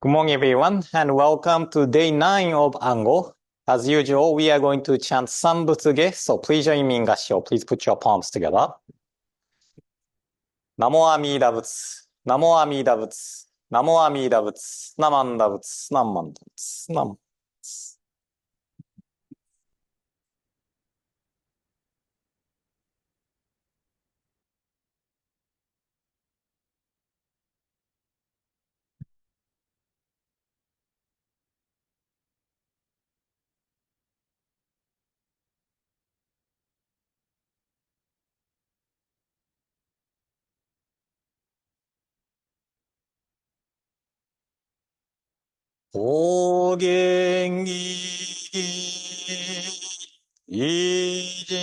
Good morning, everyone, and welcome to day 9 of Ango. As usual, we are going to chant Sanbutsuge, so please join me in Gassho. Please put your palms together. Namo Amida Butsu, Namo Amida Butsu, Namo Amida Butsu, Namanda Butsu, Namanda Butsu, Nam. お元気維持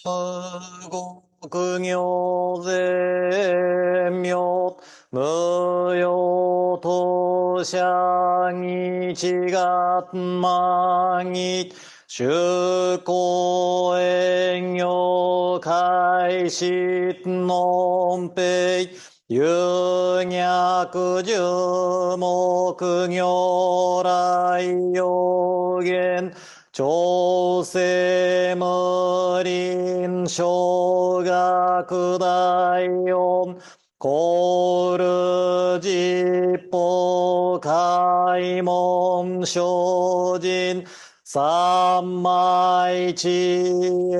無国行善妙無用当社日月満日修行営業開始のんぺい有逆十目如来予言調整無臨小学大音コール実法開門精進三昧知恵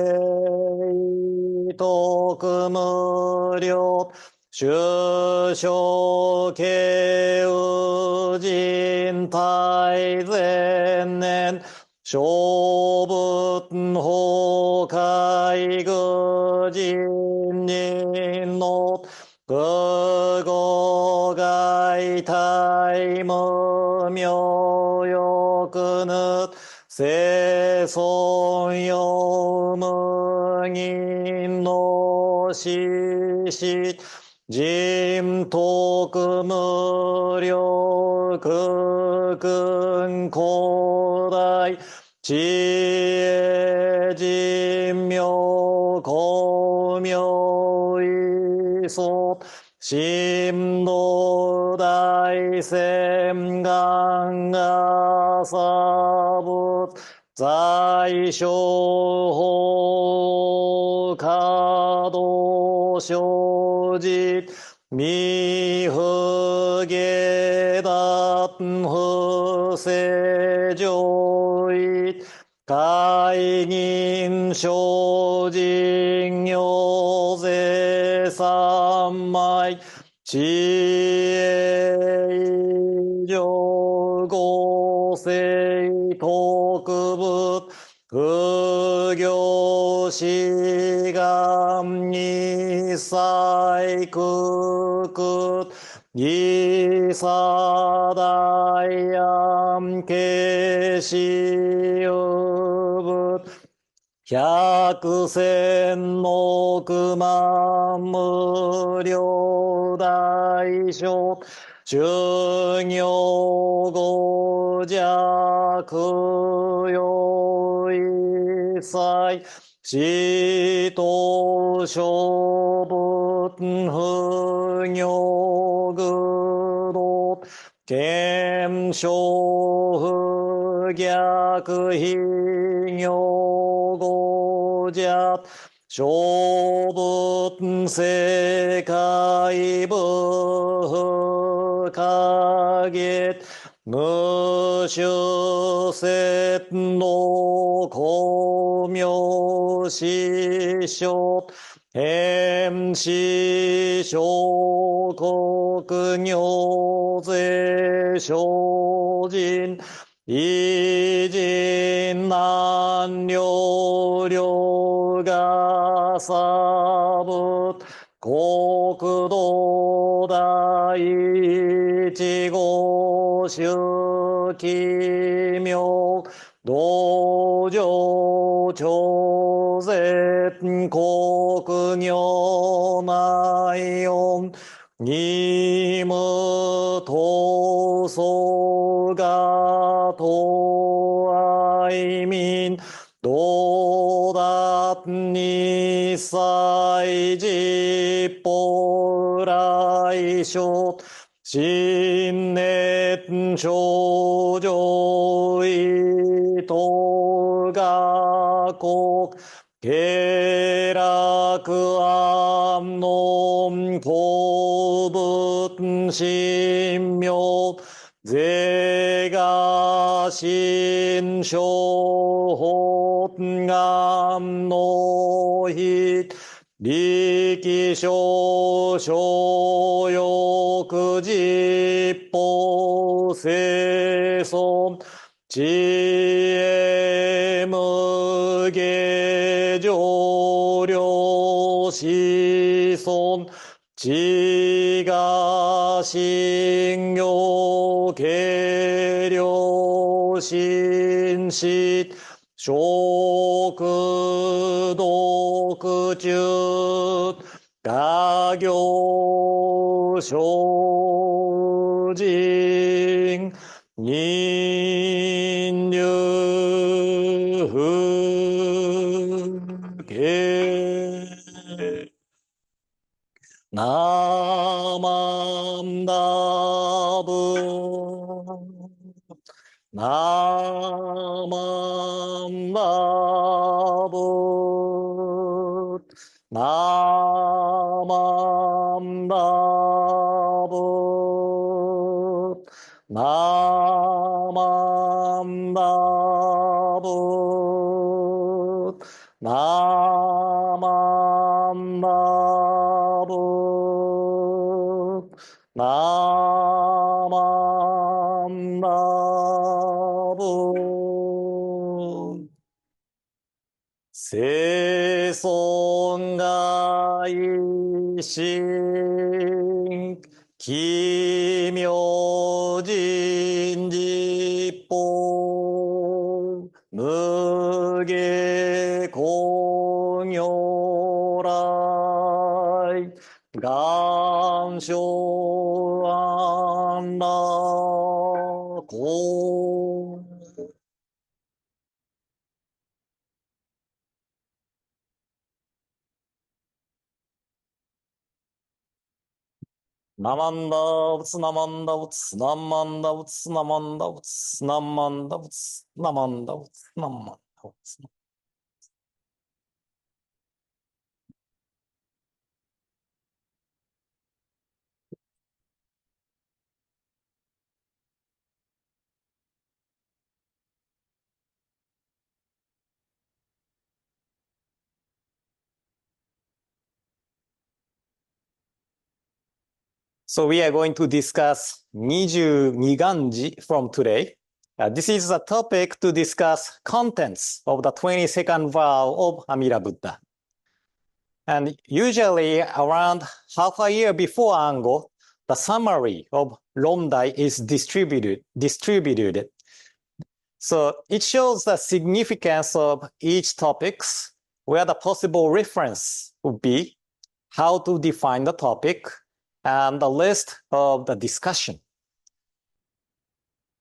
徳無量修正慶右人大前年小仏法海愚人人の愚語外大無明欲ぬ生尊用無人の死死人徳無量空君広大知恵人妙光明意祖神道大仙願が差仏在所法可動生じ未不下脱不正常位会銀精進行税三昧知恵以上合成特物不行志願二切空空義差大安慶死有仏百千億万無量大小修行五弱用一切死と小仏不行愚道見性不逆非行五弱小仏世界不可月無修説の光明師匠変死小国行税精進偉人難量量が差仏国土第一号宗奇妙道場超絶国行内音義務闘争が東愛民道達二歳実法来所新熱上等学国下楽安穏公文神妙是が心象本願の日力少所欲実法生存知恵無下上量子孫知が信行軽量心死食読中画行精進人流系ナマンダブナマンダブナマンダブナマンダブナマンダブナマンダブ生存が一心奇妙人実法無下工業来願生安楽公ナマンダブツナマンダブツナマンダブツナマンダブツナマンダブツナマンダブツナマンダブツSo we are going to discuss Nijuniganji from today. This is a topic to discuss contents of the 22nd vow of Amida Buddha. And usually around half a year before Ango, the summary of Rondai is distributed. So it shows the significance of each topics, where the possible reference would be, how to define the topic, and the list of the discussion.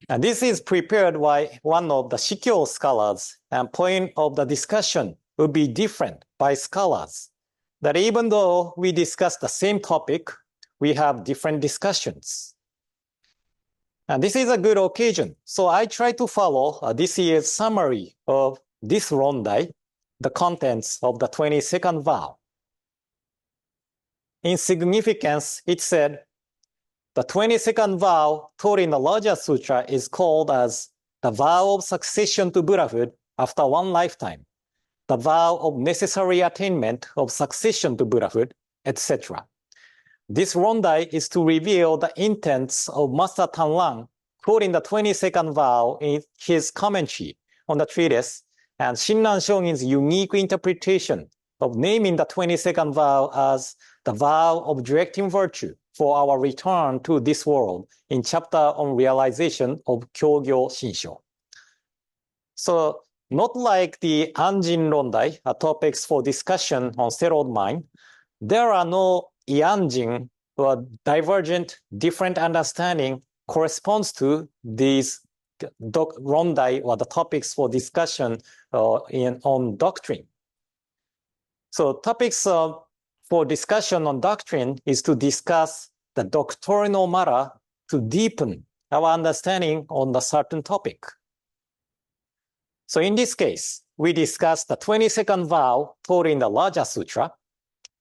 And this is prepared by one of the Shikyo scholars, and point of the discussion will be different by scholars. That even though we discuss the same topic, we have different discussions. And this is a good occasion. So I try to follow this year's summary of this Rondai, the contents of the 22nd vow. In significance, it said, the 22nd vow taught in the Raja Sutra is called as the vow of succession to Buddhahood after one lifetime, the vow of necessary attainment of succession to Buddhahood, etc. This Rondai is to reveal the intents of Master Tanlang, quoting the 22nd vow in his commentary on the treatise, and Shinran Shongin's unique interpretation of naming the 22nd vow as the vow of directing virtue for our return to this world in chapter on realization of Kyogyo Shinsho. So, not like the Anjin Rondai, topics for discussion on settled mind, there are no Yanjin or divergent, different understanding corresponds to these Rondai or the topics for discussion on doctrine. So topics for discussion on doctrine is to discuss the doctrinal matter to deepen our understanding on a certain topic. So in this case, we discussed the 22nd vow taught in the Raja Sutra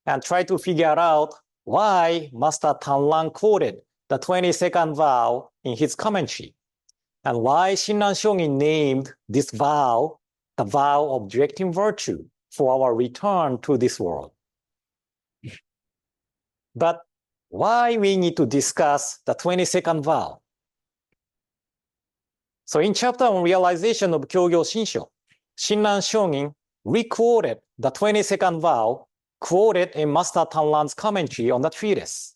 and try to figure out why Master Tanlan quoted the 22nd vow in his commentary, and why Shinran Shongin named this vow the vow of directing virtue for our return to this world. But why we need to discuss the 22nd vow? So in chapter on realization of Kyogyo Shinsho, Shinran Shongin re-quoted the 22nd vow quoted in Master Tanlan's commentary on the treatise.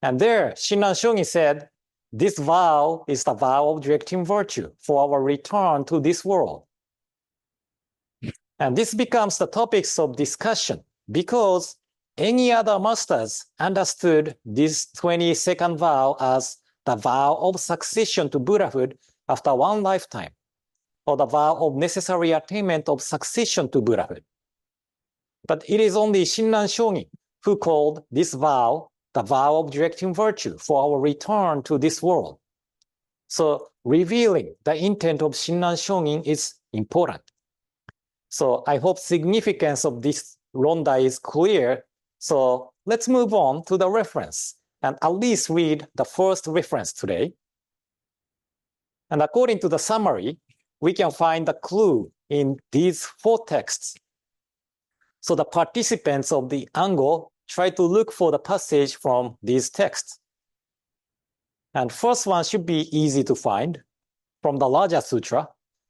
And there, Shinran Shongin said, this vow is the vow of directing virtue for our return to this world. And this becomes the topics of discussion because any other masters understood this 22nd vow as the vow of succession to Buddhahood after one lifetime, or the vow of necessary attainment of succession to Buddhahood. But it is only Shinran Shongin who called this vow the vow of directing virtue for our return to this world. So revealing the intent of Shinran Shongin is important. So I hope significance of this ronda is clear. So let's move on to the reference and at least read the first reference today. And according to the summary, we can find the clue in these four texts. So the participants of the Ango try to look for the passage from these texts. And first one should be easy to find from the Raja Sutra.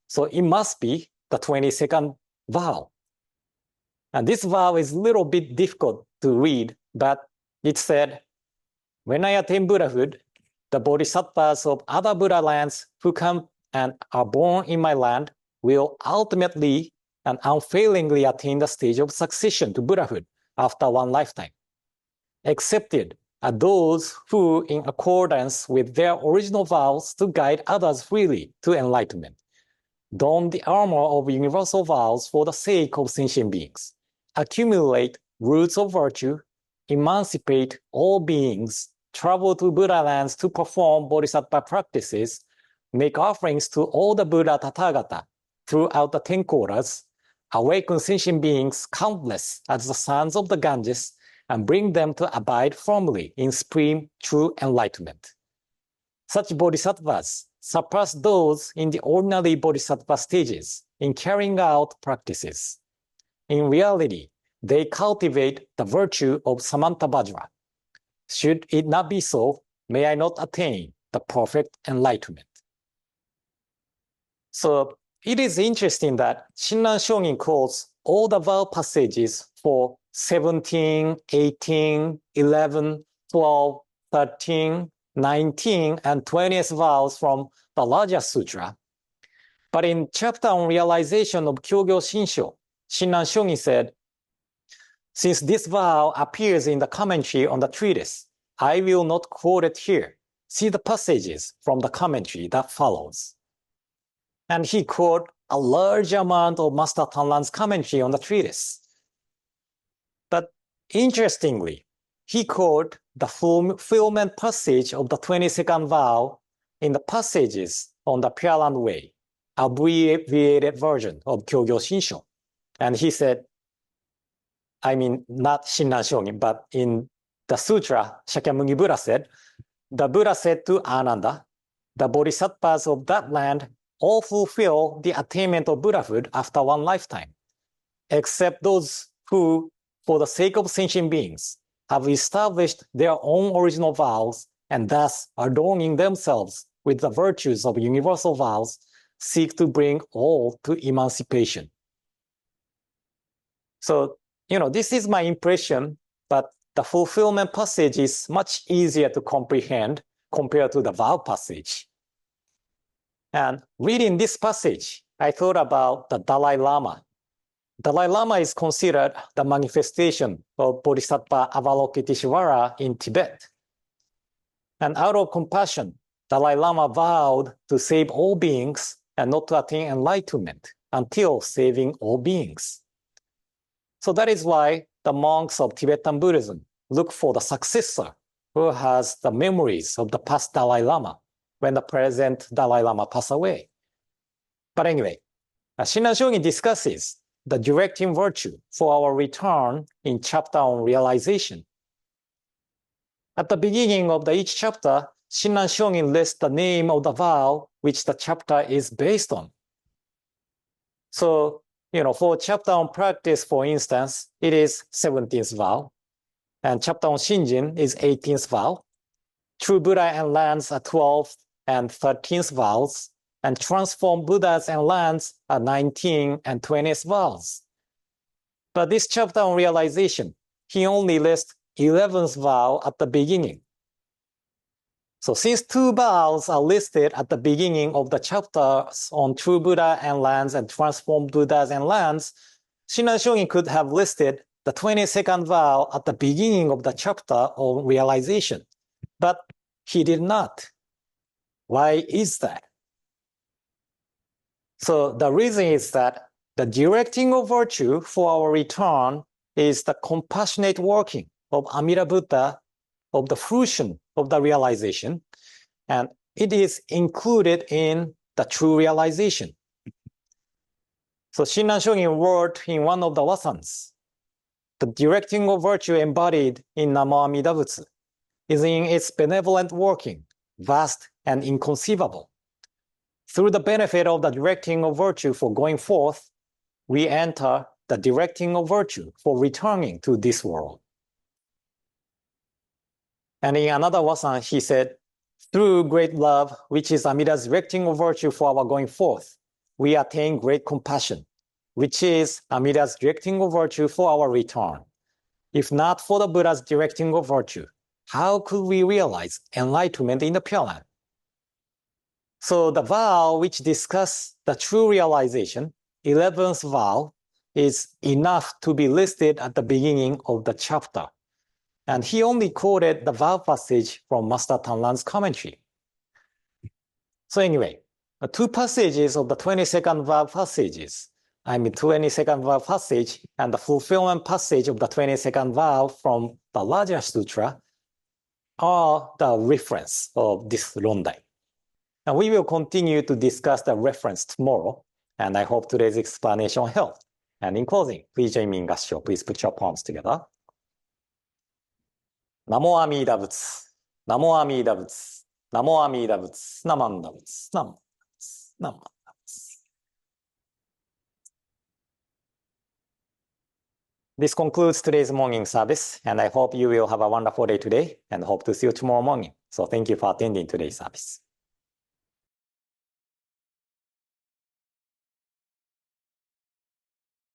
So it must be the 22nd vow. And this vow is a little bit difficult to read, but it said, when I attain Buddhahood, the bodhisattvas of other Buddha lands who come and are born in my land will ultimately and unfailingly attain the stage of succession to Buddhahood after one lifetime. Excepted are those who, in accordance with their original vows to guide others freely to enlightenment, don the armor of universal vows for the sake of sentient beings, accumulate roots of virtue, emancipate all beings, travel to Buddha lands to perform bodhisattva practices, make offerings to all the Buddha Tathagata throughout the 10 quarters, awaken sentient beings countless as the sons of the Ganges, and bring them to abide firmly in supreme true enlightenment. Such bodhisattvas surpass those in the ordinary bodhisattva stages in carrying out practices. In reality, they cultivate the virtue of Samantabhadra. Should it not be so, may I not attain the perfect enlightenment. So it is interesting that Shinran Shongin quotes all the vow passages for 17, 18, 11, 12, 13, 19, and 20th vows from the Raja Sutra. But in chapter on realization of Kyogyo Shinsho, Shinran Shongin said, since this vow appears in the commentary on the treatise, I will not quote it here. See the passages from the commentary that follows. And he quoted a large amount of Master Tanlan's commentary on the treatise. But interestingly, he quoted the fulfillment passage of the 22nd vow in the passages on the Pure Land Way, abbreviated version of Kyogyo Shinsho. And he said, I mean, not Shinran Shongin, but in the sutra, Shakyamuni Buddha said, the Buddha said to Ananda, the bodhisattvas of that land all fulfill the attainment of Buddhahood after one lifetime, except those who, for the sake of sentient beings, have established their own original vows and thus, adorning themselves with the virtues of universal vows, seek to bring all to emancipation. So, this is my impression, but the fulfillment passage is much easier to comprehend compared to the vow passage. And reading this passage, I thought about the Dalai Lama. Dalai Lama is considered the manifestation of Bodhisattva Avalokiteshvara in Tibet. And out of compassion, Dalai Lama vowed to save all beings and not to attain enlightenment until saving all beings. So that is why the monks of Tibetan Buddhism look for the successor who has the memories of the past Dalai Lama when the present Dalai Lama passed away. But anyway, Shinran Shonin discusses the directing virtue for our return in chapter on realization. At the beginning of each chapter, Shinran Shonin lists the name of the vow which the chapter is based on. So, for chapter on practice, for instance, it is 17th vow, and chapter on Shinjin is 18th vow. True Buddha and lands are 12th and 13th vows, and transformed Buddhas and lands are 19 and 20th vows. But this chapter on realization, he only lists 11th vow at the beginning. So since two vows are listed at the beginning of the chapters on True Buddha and lands and transformed Buddhas and lands, Shinran Shonin could have listed the 22nd vow at the beginning of the chapter on realization, but he did not. Why is that? So the reason is that the directing of virtue for our return is the compassionate working of Amida Buddha, of the fruition of the realization, and it is included in the true realization. So Shinran Shonin wrote in one of the lessons, the directing of virtue embodied in Namo Amida Butsu is in its benevolent working, vast and inconceivable. Through the benefit of the directing of virtue for going forth, we enter the directing of virtue for returning to this world. And in another lesson, he said, through great love, which is Amida's directing of virtue for our going forth, we attain great compassion, which is Amida's directing of virtue for our return. If not for the Buddha's directing of virtue, how could we realize enlightenment in the Pure Land? So the vow which discusses the true realization, 11th vow, is enough to be listed at the beginning of the chapter. And he only quoted the vow passage from Master Tanlan's commentary. So anyway, the two passages of the 22nd vow passages, 22nd vow passage and the fulfillment passage of the 22nd vow from the larger sutra are the reference of this Rondai. And we will continue to discuss the reference tomorrow, and I hope today's explanation helped. And in closing, please join me in Gassho. Please put your palms together. Namo Amida Butsu, Namo Amida Butsu, Namo Amida Butsu, Namanda Butsu, Namanda Butsu, Namanda Butsu. This concludes today's morning service, and I hope you will have a wonderful day today, and hope to see you tomorrow morning. So thank you for attending today's service.